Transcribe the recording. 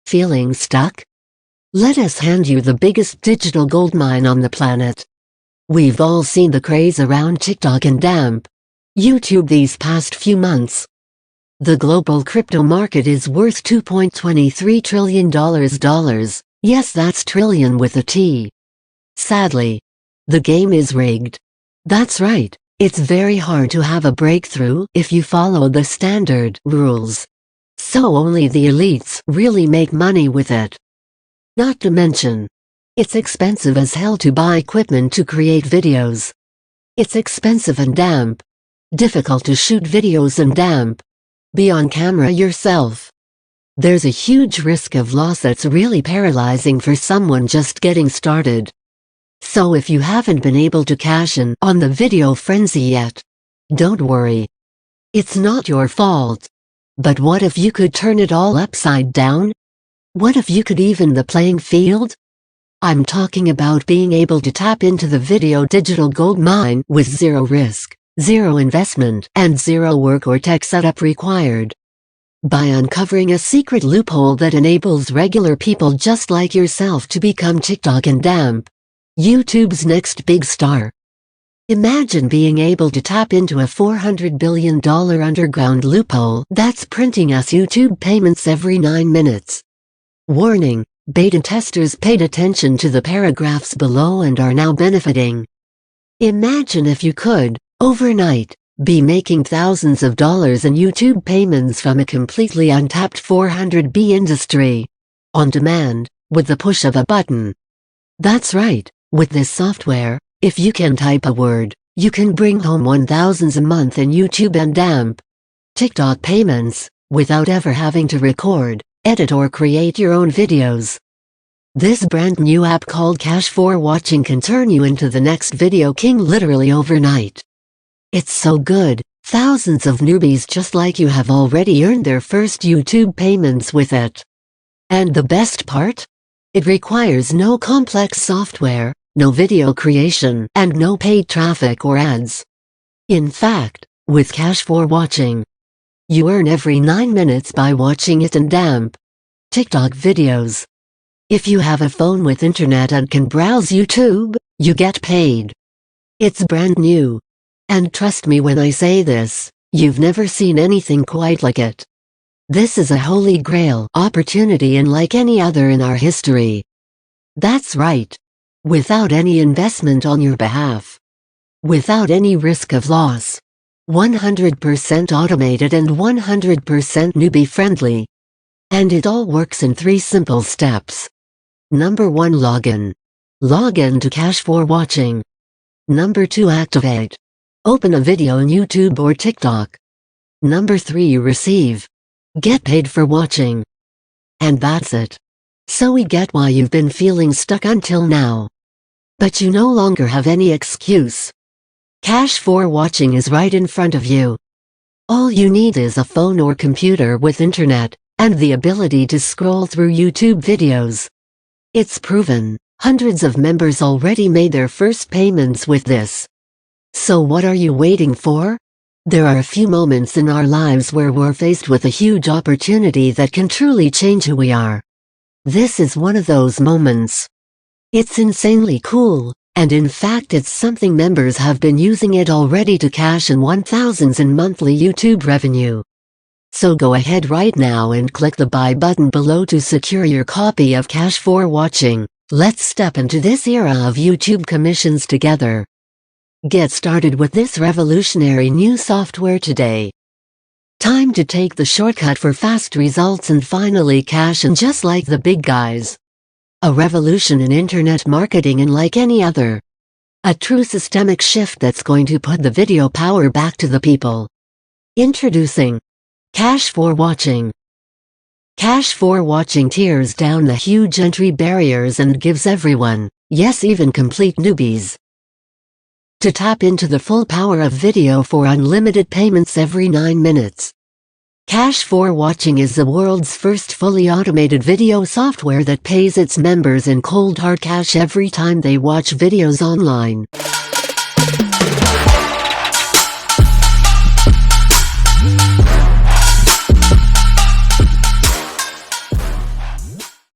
Feeling stuck? Let us hand you the biggest digital goldmine on the planet. We've all seen the craze around TikTok and YouTube these past few months. The global crypto market is worth $2.23 trillion. Yes, that's trillion with a T. Sadly, the game is rigged. That's right, it's very hard to have a breakthrough if you follow the standard rules. So only the elites really make money with it. Not to mention, it's expensive as hell to buy equipment to create videos. It's expensive and difficult to shoot videos and be on camera yourself. There's a huge risk of loss that's really paralyzing for someone just getting started. So if you haven't been able to cash in on the video frenzy yet, don't worry. It's not your fault. But what if you could turn it all upside down? What if you could even the playing field? I'm talking about being able to tap into the video digital gold mine with zero risk, zero investment, and zero work or tech setup required. By uncovering a secret loophole that enables regular people just like yourself to become TikTok and YouTube's next big star. Imagine being able to tap into a $400 billion underground loophole that's printing us YouTube payments every 9 minutes. Warning, beta testers paid attention to the paragraphs below and are now benefiting. Imagine if you could, overnight, be making thousands of dollars in YouTube payments from a completely untapped 400B industry. On demand, with the push of a button. That's right, with this software, if you can type a word, you can bring home $1,000 a month in YouTube and TikTok payments, without ever having to record, edit or create your own videos. This brand new app called kash4watching can turn you into the next video king literally overnight. It's so good, thousands of newbies just like you have already earned their first YouTube payments with it. And the best part? It requires no complex software, no video creation, and no paid traffic or ads. In fact, with kash4watching, you earn every 9 minutes by watching it and TikTok videos. If you have a phone with internet and can browse YouTube, you get paid. It's brand new. And trust me when I say this, you've never seen anything quite like it. This is a holy grail opportunity unlike any other in our history. That's right. Without any investment on your behalf. Without any risk of loss. 100% automated and 100% newbie friendly. And it all works in 3 simple steps. Number 1, login. Log in to kash4watching. Number 2, activate. Open a video in YouTube or TikTok. Number 3, receive. Get paid for watching. And that's it. So we get why you've been feeling stuck until now. But you no longer have any excuse. Kash4watching is right in front of you. All you need is a phone or computer with internet, and the ability to scroll through YouTube videos. It's proven, hundreds of members already made their first payments with this. So what are you waiting for? There are a few moments in our lives where we're faced with a huge opportunity that can truly change who we are. This is one of those moments. It's insanely cool, and in fact it's something members have been using it already to cash in $1,000s in monthly YouTube revenue. So go ahead right now and click the buy button below to secure your copy of kash4watching. Let's step into this era of YouTube commissions together. Get started with this revolutionary new software today. Time to take the shortcut for fast results and finally cash in just like the big guys. A revolution in internet marketing unlike any other. A true systemic shift that's going to put the video power back to the people. Introducing kash4watching. Kash4watching tears down the huge entry barriers and gives everyone, yes even complete newbies, to tap into the full power of video for unlimited payments every 9 minutes. Kash4watching is the world's first fully automated video software that pays its members in cold hard cash every time they watch videos online.